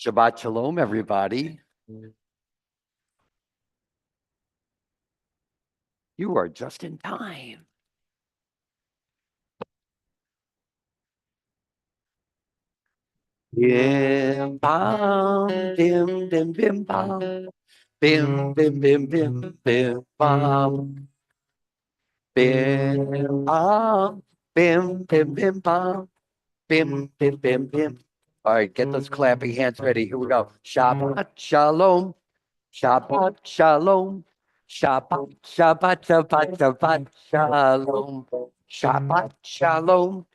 Shabbat shalom, everybody. You are just in time. Bim bam, bim bim bim bam, bim bim bim bim bim bam, bim bam, bim bim bim bam, bim bim bim bim. All right, get those clapping hands ready. Here we go. Shabbat shalom, Shabbat shalom, Shabbat Shabbat Shabbat Shabbat shalom, Shabbat shalom,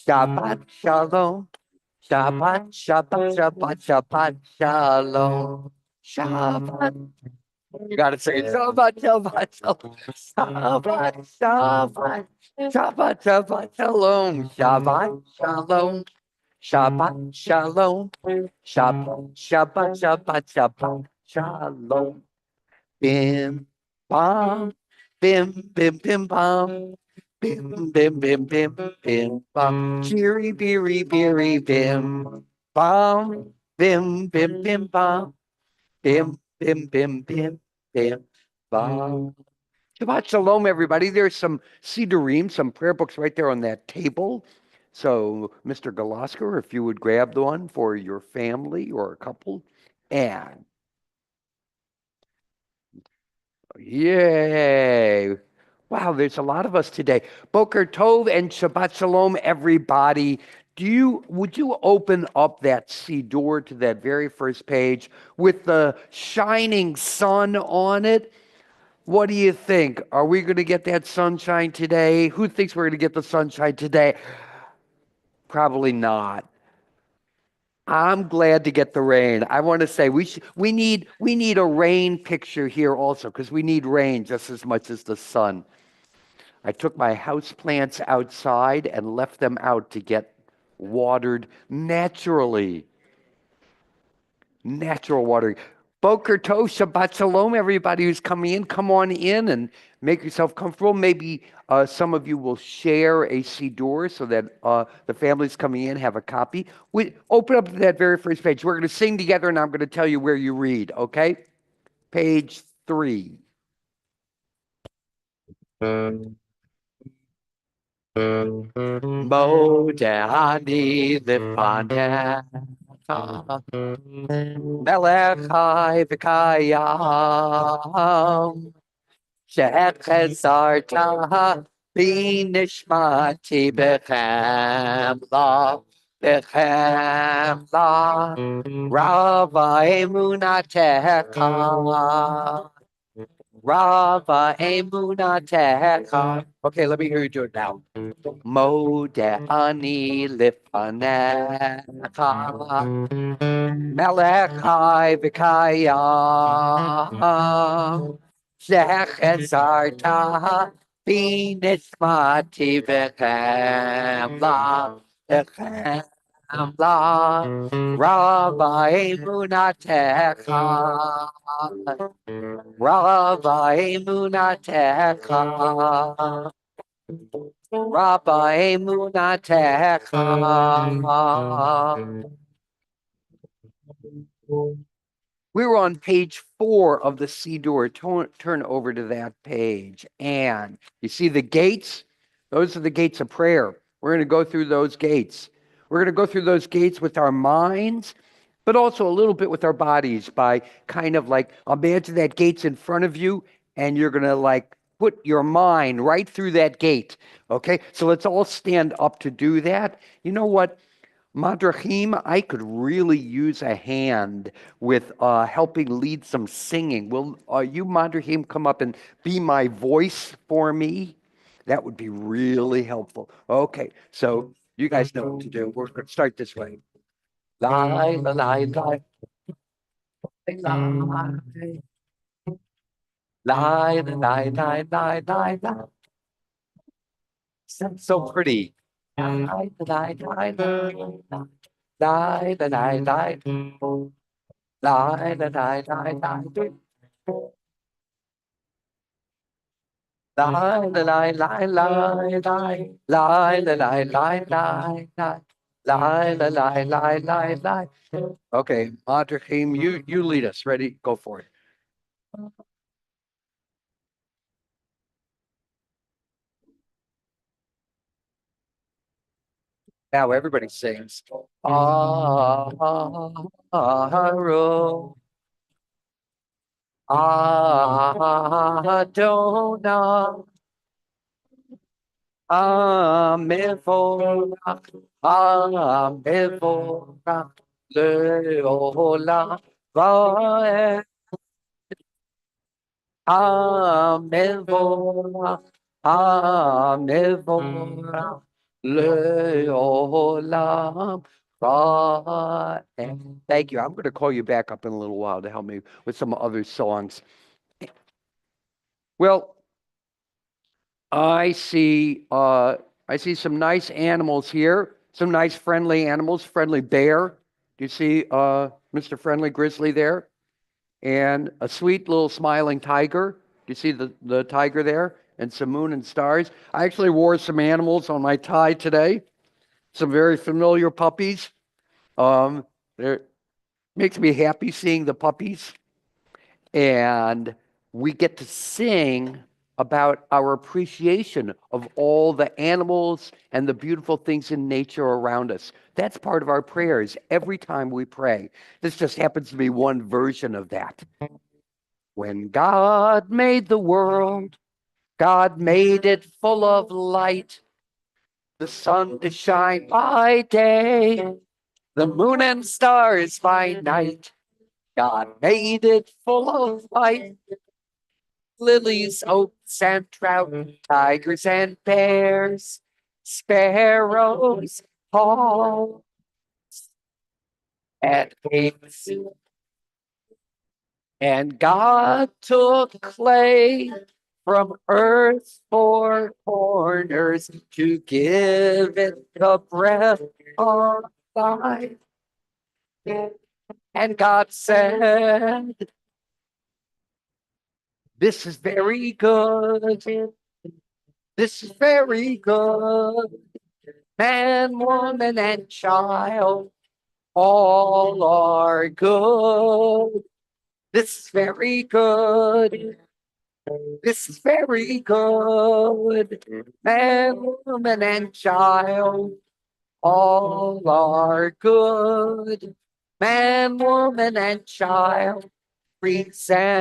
Shabbat shalom. Shabbat, Shabbat, Shabbat, Shabbat, Shalom. Shabbat. You gotta say Shabbat, Shabbat, Shalom. Shabbat, Shabbat, Shabbat, Shabbat, Shalom. Shabbat, Shalom. Shabbat, Shalom. Shabbat, Shabbat, Shabbat, Shabbat, Shalom. Bim, bam, bim, bim, bim, bam. Bim, bim, bim, bim, bim, bam. Cheery, beery, beery, bim, bam. Bim, bim, bim, bam. Bim, bim, bim, bim, bim, bam. Shabbat shalom, everybody. There's some Sidurim, some prayer books right there on that table. So, Mr. Galasker, if you would grab the one for your family or a couple. And yay. Wow, there's a lot of us today. Boker Tov and Shabbat Shalom, everybody. Would you open up that Siddur to that very first page with the shining sun on it? What do you think? Are we going to get that sunshine today? Who thinks we're going to get the sunshine today? Probably not. I'm glad to get the rain. I want to say we need a rain picture here also because we need rain just as much as the sun. I took my house plants outside and left them out to get watered naturally. Natural watering. Boker Tov, Shabbat Shalom, everybody who's coming in. Come on in and make yourself comfortable. Maybe some of you will share a Siddur so that the families coming in have a copy. We open up to that very first page. We're going to sing together and I'm going to tell you where you read, okay? Page 3. Modani Lipanecha Melechai V'Kayam Shechezarta B'Nishmati B'Chemla Rava Emunatecha Rava Emunatecha. Okay, let me hear you do it now. Modani Lipanecha Melechai V'Kayam Shechezarta B'Nishmati B'Chemla Rava Emunatecha Rava Emunatecha Rava Emunatecha. We were on page 4 of the Siddur. Turn over to that page. And you see the gates? Those are the gates of prayer. We're going to go through those gates. We're going to go through those gates with our minds, but also a little bit with our bodies by kind of like imagine that gate's in front of you and you're going to like put your mind right through that gate. Okay? So let's all stand up to do that. You know what? Madrachim, I could really use a hand with helping lead some singing. Will you, Madrachim, come up and be my voice for me? That would be really helpful. Okay, so you guys know what to do. We're going to start this way. Lie, lie, lie, lie, lie, lie, lie, lie, lie, lie, lie. Sounds so pretty. Lie, lie, lie, lie, lie. Lie, lie, lie, lie. Lie, lie, lie, lie, lie. Lie, lie, lie, lie, lie. Lie, lie, lie, lie, lie, lie. Lie, lie, lie, lie, lie, lie. Okay, Madrachim, you lead us. Ready? Go for it. Now everybody sings. Aro, Adonai, Amevorach, Amevorach, Leolam, Vaed, Amevorach, Amevorach, Leolam, Vaed. Thank you. I'm going to call you back up in a little while to help me with some other songs. Well, I see some nice animals here. Some nice friendly animals. Friendly bear. Do you see Mr. Friendly Grizzly there? And a sweet little smiling tiger. Do you see the tiger there? And some moon and stars. I actually wore some animals on my tie today. Some very familiar puppies. There makes me happy seeing the puppies. And we get to sing about our appreciation of all the animals and the beautiful things in nature around us. That's part of our prayers every time we pray. This just happens to be one version of that. When God made the world, God made it full of light, the sun to shine by day, the moon and stars by night. God made it full of light, lilies, oaks, and trout, tigers and bears, sparrows, hawks, and pigs. And God took clay from earth's four corners to give it the breath of life. And God said, "This is very good. This is very good. Man, woman, and child, all are good. This is very good. This is very good. Man, woman, and child, all are good. Man, woman, and child resemble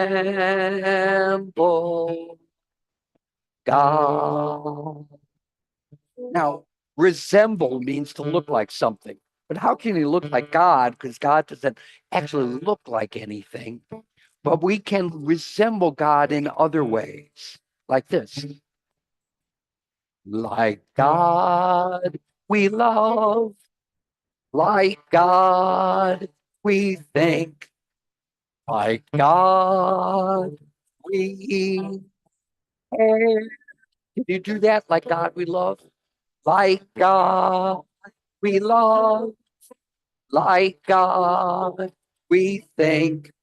God." Now, resemble means to look like something. But how can he look like God? Because God doesn't actually look like anything. But we can resemble God in other ways, like this. Like God, we love. Like God, we think. Like God, we care. Can you do that? Like God, we love. Like God, we love. Like God, we think.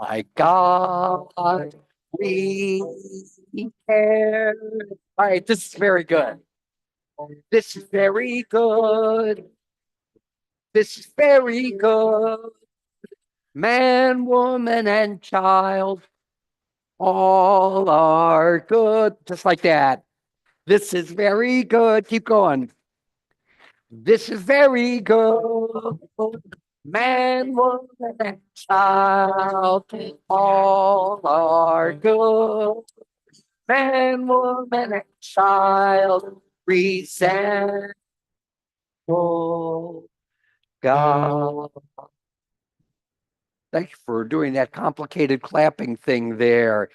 Like God, we care. All right, this is very good. This is very good. This is very good. Man, woman, and child, all are good. Just like that. This is very good. Keep going. This is very good. Man, woman, and child, all are good. Man, woman, and child, resemble God. Thank you for doing that complicated clapping thing there.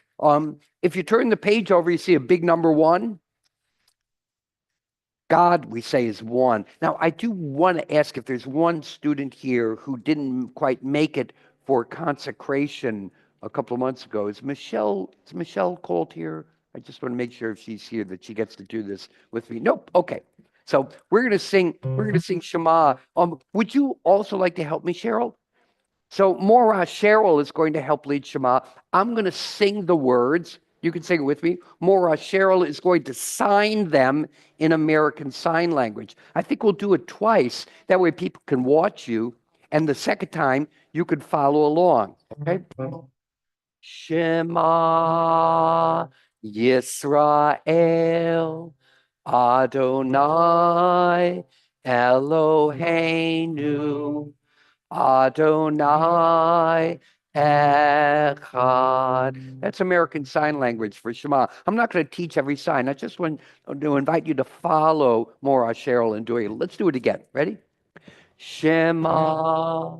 If you turn the page over, you see a big number 1. God, we say, is one. Now, I do want to ask if there's one student here who didn't quite make it for consecration a couple of months ago. Is Michelle called here? I just want to make sure if she's here that she gets to do this with me. Nope. Okay. So we're gonna sing Shema. Would you also like to help me, Cheryl? So Cheryl is going to help lead Shema. I'm going to sing the words. You can sing it with me. Maura Cheryl is going to sign them in American Sign Language. I think we'll do it twice. That way people can watch you. And the second time, you could follow along. Okay? Shema Yisrael Adonai Eloheinu Adonai Echad. That's American Sign Language for Shema. I'm not going to teach every sign. I just want to invite you to follow Maura Cheryl and doing it. Let's do it again. Ready? Shema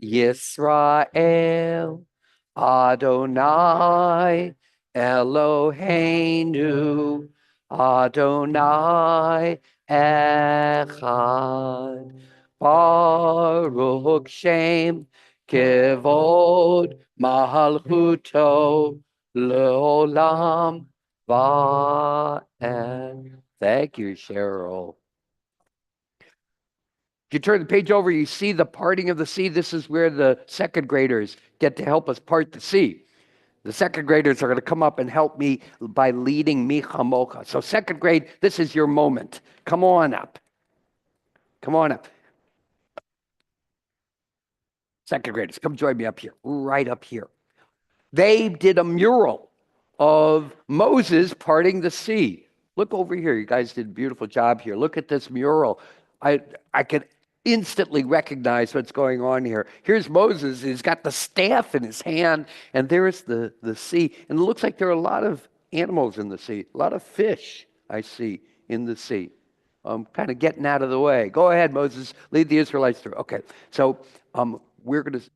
Yisrael Adonai Eloheinu Adonai Echad. Baruch Shem Kevod Malchuto Leolam Va'ed. Thank you, Cheryl. If you turn the page over, you see the parting of the sea. This is where the second graders get to help us part the sea. The second graders are going to come up and help me by leading Mi Chamocha. So second grade, this is your moment. Come on up. Come on up. Second graders, come join me up here, right up here. They did a mural of Moses parting the sea. Look over here. You guys did a beautiful job here. Look at this mural. I can instantly recognize what's going on here. Here's Moses. He's got the staff in his hand, and there's the sea. And it looks like there are a lot of animals in the sea, a lot of fish I see in the sea. Kind of getting out of the way. Go ahead, Moses. Lead the Israelites through. Okay, so we're going to...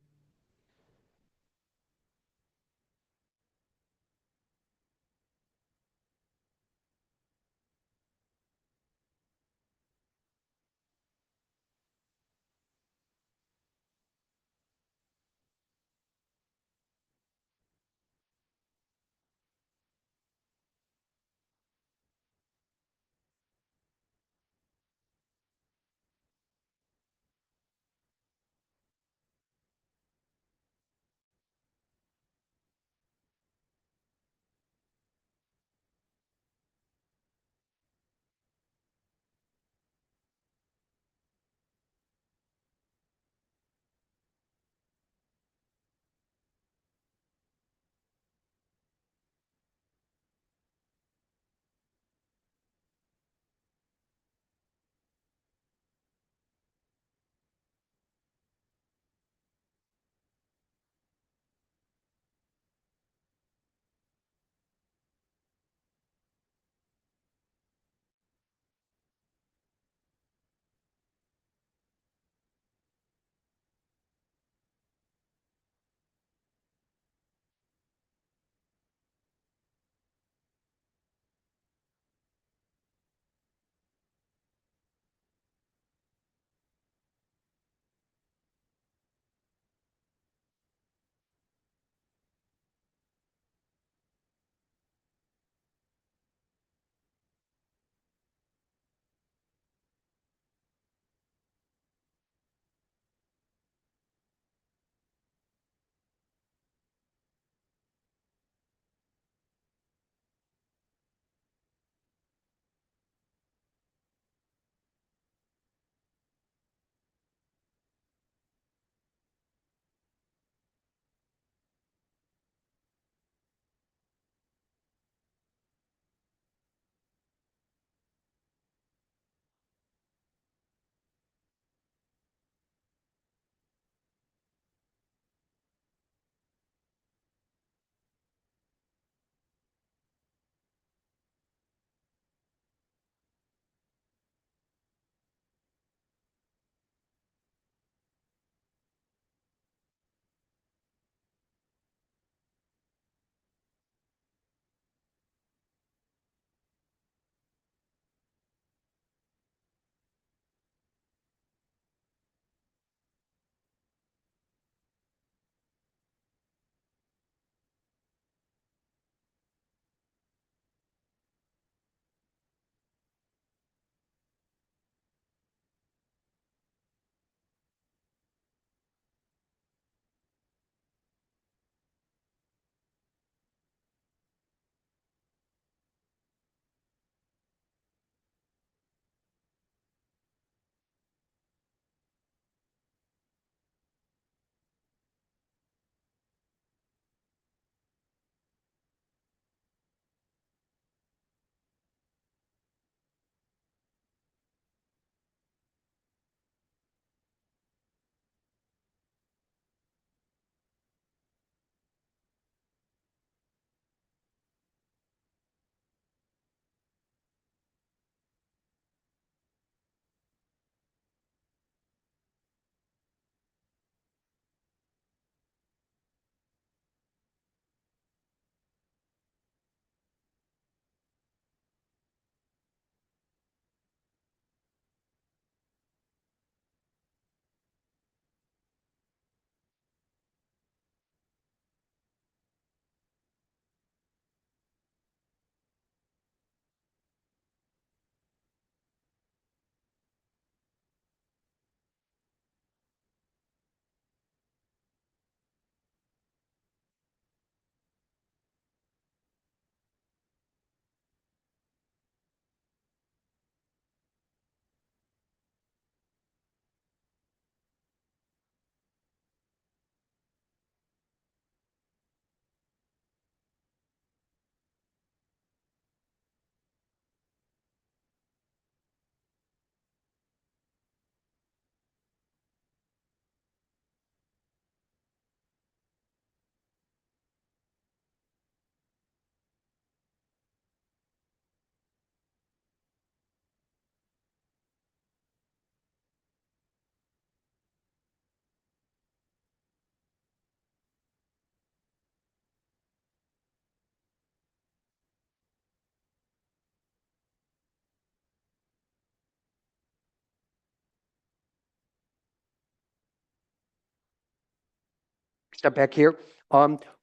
step back here.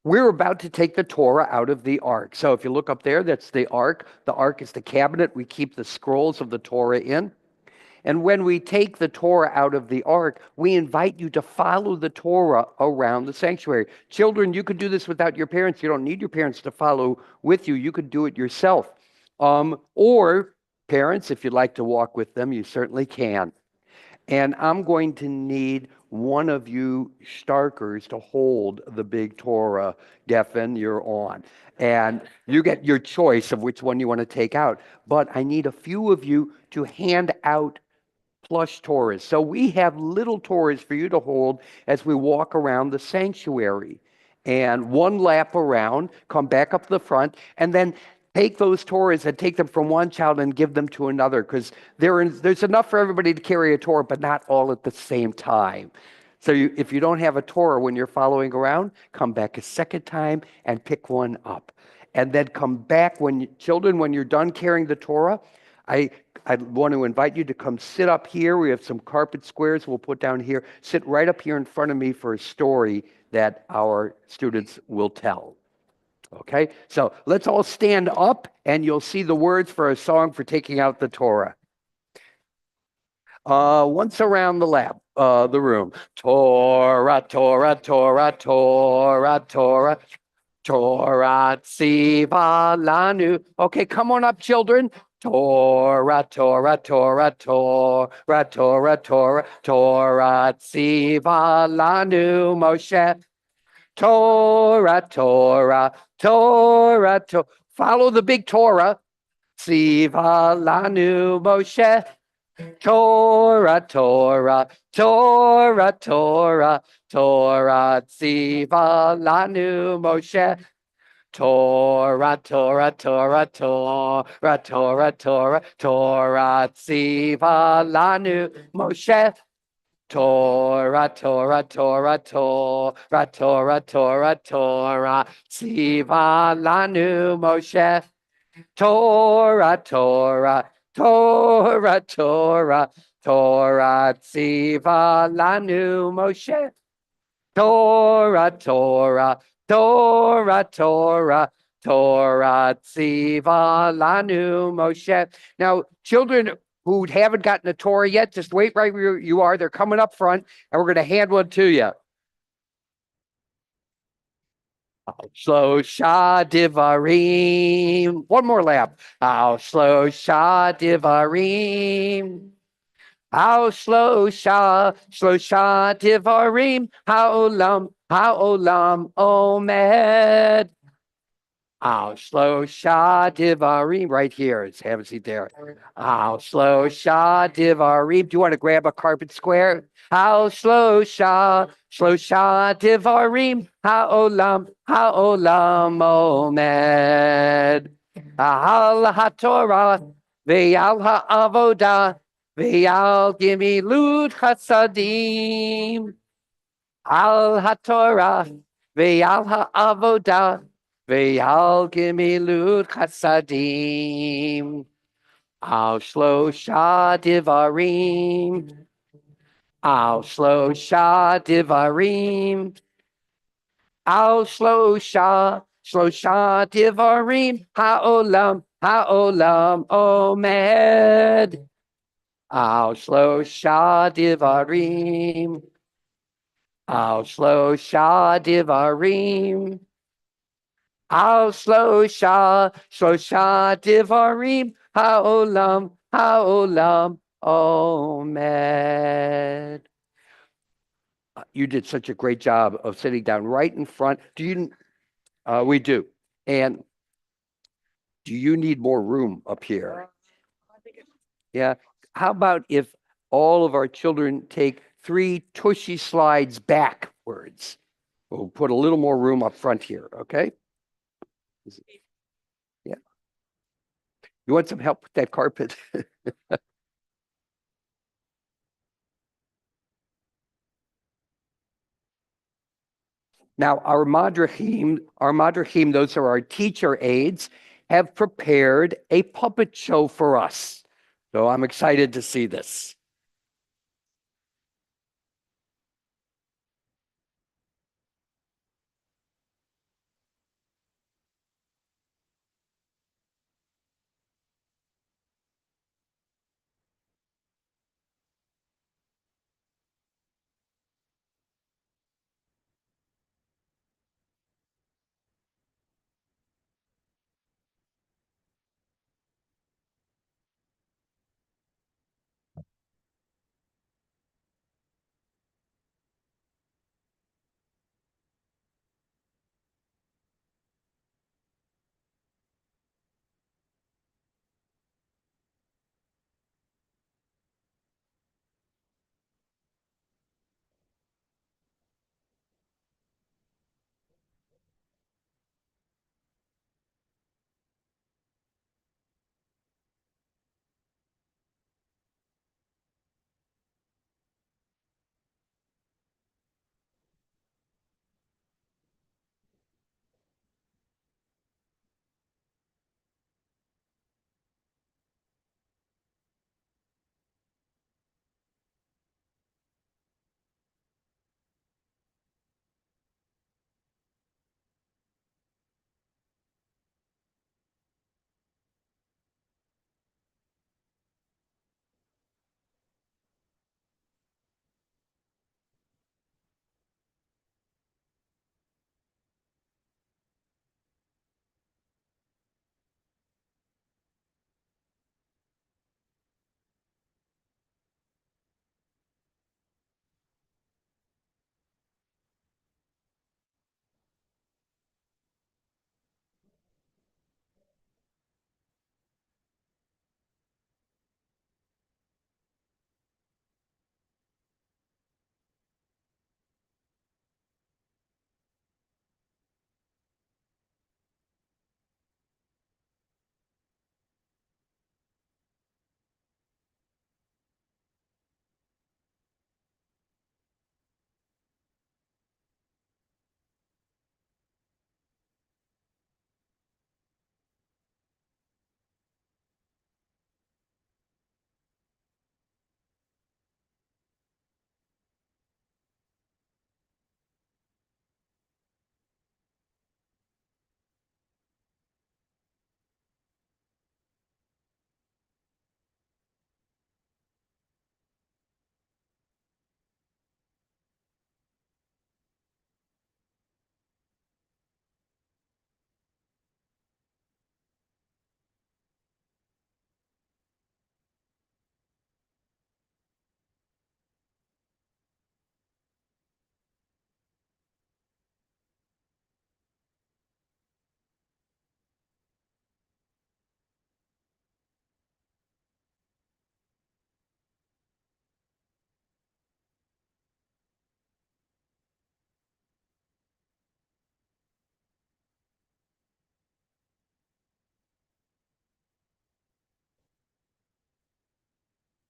We're about to take the Torah out of the ark. So if you look up there, that's the ark. The ark is the cabinet we keep the scrolls of the Torah in. And when we take the Torah out of the ark, we invite you to follow the Torah around the sanctuary. Children, you could do this without your parents. You don't need your parents to follow with you. You could do it yourself. Or parents, if you'd like to walk with them, you certainly can. And I'm going to need one of you Starkers to hold the big Torah. Geffen, you're on. And you get your choice of which one you want to take out. But I need a few of you to hand out plush Torahs. So we have little Torahs for you to hold as we walk around the sanctuary. And one lap around, come back up to the front, and then take those Torahs and take them from one child and give them to another, because there's enough for everybody to carry a Torah, but not all at the same time. So if you don't have a Torah when you're following around, come back a second time and pick one up. And then come back when you're done carrying the Torah, I want to invite you to come sit up here. We have some carpet squares we'll put down here. Sit right up here in front of me for a story that our students will tell. Okay, so let's all stand up and you'll see the words for a song for taking out the Torah. Once around the room. Torah, Torah, Torah, Torah, Torah, Torah tziva lanu. Okay, come on up, children. Torah, Torah, Torah, Torah, Torah, Torah, Torah tziva lanu, Moshe. Torah, Torah, Torah, Torah. Follow the big Torah. Tziva lanu, Moshe. Torah, Torah, Torah, Torah, Torah, tziva lanu, Moshe. Torah, Torah, Torah, Torah, Torah, Torah, Torah, tziva lanu, Moshe. Torah, Torah, Torah, Torah, Torah, Torah, Torah, tziva lanu, Moshe. Torah, Torah, Torah, Torah, Torah, tziva lanu, Moshe. Torah, Torah, Torah, Torah, Torah, tziva lanu, Moshe. Now, children who haven't gotten a Torah yet, just wait right where you are. They're coming up front, and we're going to hand one to you. Shlosha divarim. One more lap. Al shlosha divarim. Al shlosha divarim. Ha'olam omed. Al shlosha divarim. Right here. Let's have a seat there. Al shlosha divarim. Do you want to grab a carpet square? Al shlosha divarim. Ha'olam omed. Al haTorah ve'al ha'avodah ve'al gimilut chasadim. Al haTorah ve'al ha'avodah ve'al gimilut chasadim. Al shlosha divarim. Al shlosha divarim. Al shlosha divarim. Ha'olam omed. Al shlosha divarim. Al shlosha divarim. Al shlosha divarim. Ha'olam omed. You did such a great job of sitting down right in front. We do. And do you need more room up here? Yeah. How about if all of our children take 3 tushy slides backwards? We'll put a little more room up front here, okay? Yeah. You want some help with that carpet? Now, our madrachim, those are our teacher aides, have prepared a puppet show for us. So I'm excited to see this.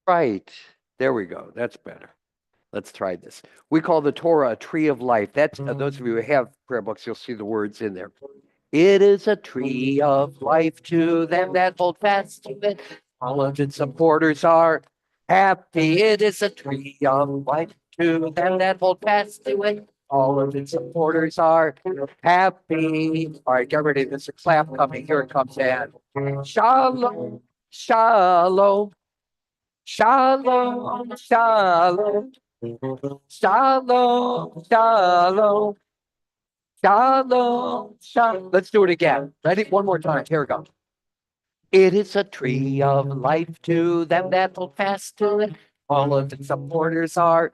Right. There we go. That's better. Let's try this. We call the Torah a tree of life. That's those of you who have prayer books, you'll see the words in there. It is a tree of life to them that hold fast to it. All of its supporters are happy. It is a tree of life to them that hold fast to it. All of its supporters are happy. All right, get ready. There's a clap coming. Here it comes. And shalom, shalom, shalom, shalom, shalom, shalom. Shalom, shalom. Let's do it again. Ready? One more time. Here we go. It is a tree of life to them that hold fast to it. All of its supporters are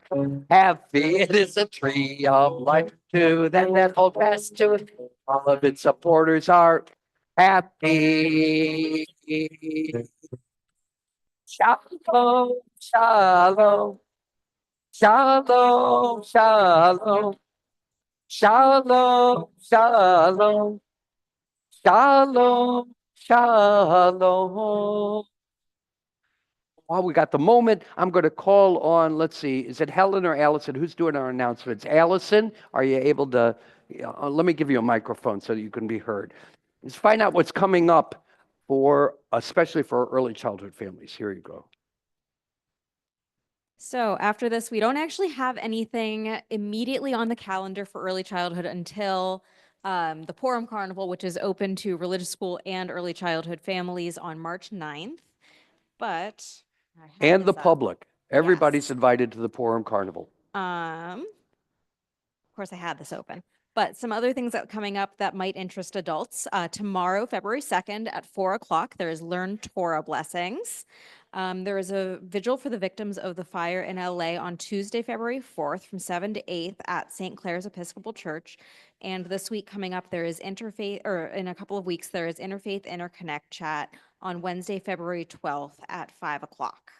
happy. It is a tree of life to them that hold fast to it. All of its supporters are happy. Shalom, shalom, shalom, shalom, shalom, shalom. Shalom, shalom. While we got the moment, I'm going to call on, let's see, is it Helen or Allison? Who's doing our announcements? Allison, are you able to, let me give you a microphone so you can be heard. Let's find out what's coming up for, especially for early childhood families. Here you go. So after this, we don't actually have anything immediately on the calendar for early childhood until the Purim Carnival, which is open to religious school and early childhood families on March 9th. But I have And the this up. public. Everybody's Yes. invited to the Purim Carnival. Of course, I had this open. But some other things that are coming up that might interest adults. Tomorrow, February 2nd at 4 o'clock, there is Learn Torah Blessings. There is a vigil for the victims of the fire in LA on Tuesday, February 4th from 7 to 8 at St. Clair's Episcopal Church. And this week coming up, there is interfaith, or in a couple of weeks, there is Interfaith Interconnect Chat on Wednesday, February 12th at 5 o'clock.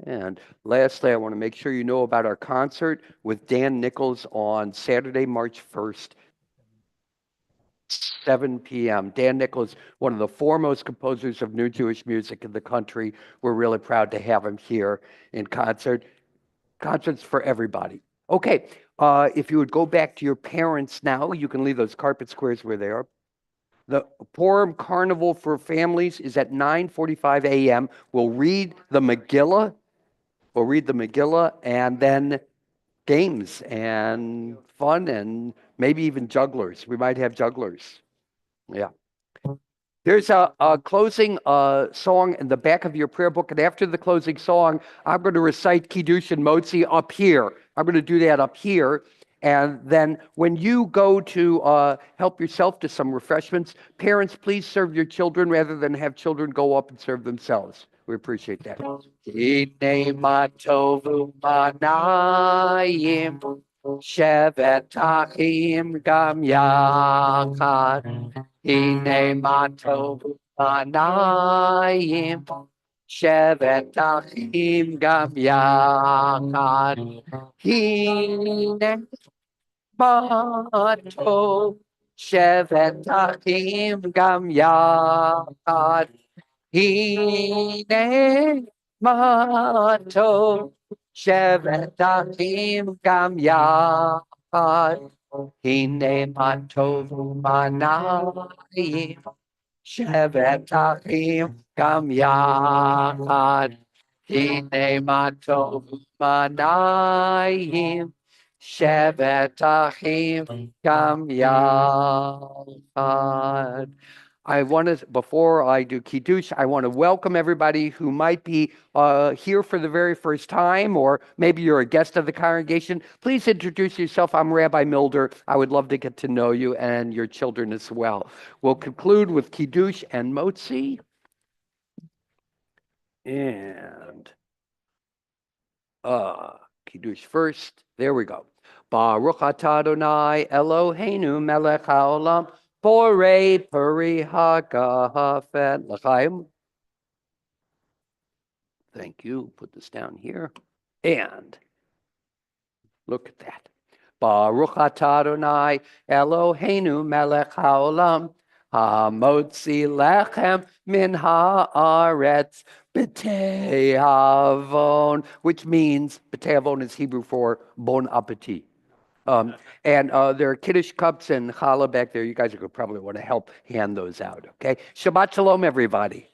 And lastly, I want to make sure you know about our concert with Dan Nichols on Saturday, March 1st, 7 p.m. Dan Nichols, one of the foremost composers of new Jewish music in the country. We're really proud to have him here in concert. Concerts for everybody. Okay, if you would go back to your parents now, you can leave those carpet squares where they are. The Purim Carnival for families is at 9:45 a.m. We'll read the Megillah. We'll read the Megillah and then games and fun and maybe even jugglers. We might have jugglers. Yeah. There's a closing song in the back of your prayer book. And after the closing song, I'm going to recite Kiddush and Motzi up here. I'm going to do that up here. And then when you go to help yourself to some refreshments, parents, please serve your children rather than have children go up and serve themselves. We appreciate that. Hine ma tovu manayim, shevet achim gam yachad. Hine ma tovu manayim, shevet achim gam yachad. Hine Mato Shevet Achim Gam Yachad. Hine Mato Shevet Achim Gam Yachad. Hine Mato Manayim Shevet Achim Gam Yachad. Hine Mato Manayim Shevet Achim Gam Yachad. I want to, before I do Kiddush, I want to welcome everybody who might be here for the very first time, or maybe you're a guest of the congregation. Please introduce yourself. I'm Rabbi Milder. I would love to get to know you and your children as well. We'll conclude with Kiddush and Motzi. And Kiddush first. There we go. Baruch atah Adonai Eloheinu melech haolam borei peri hagafen l'chaim. Thank you. Put this down here. And look at that. Baruch atah Adonai Eloheinu melech haolam Hamotzi lechem min haaretz b'te'avon, which means b'te'avon is Hebrew for bon appetit. And there are Kiddush cups and challah back there. You guys are going to probably want to help hand those out, okay? Shabbat shalom, everybody.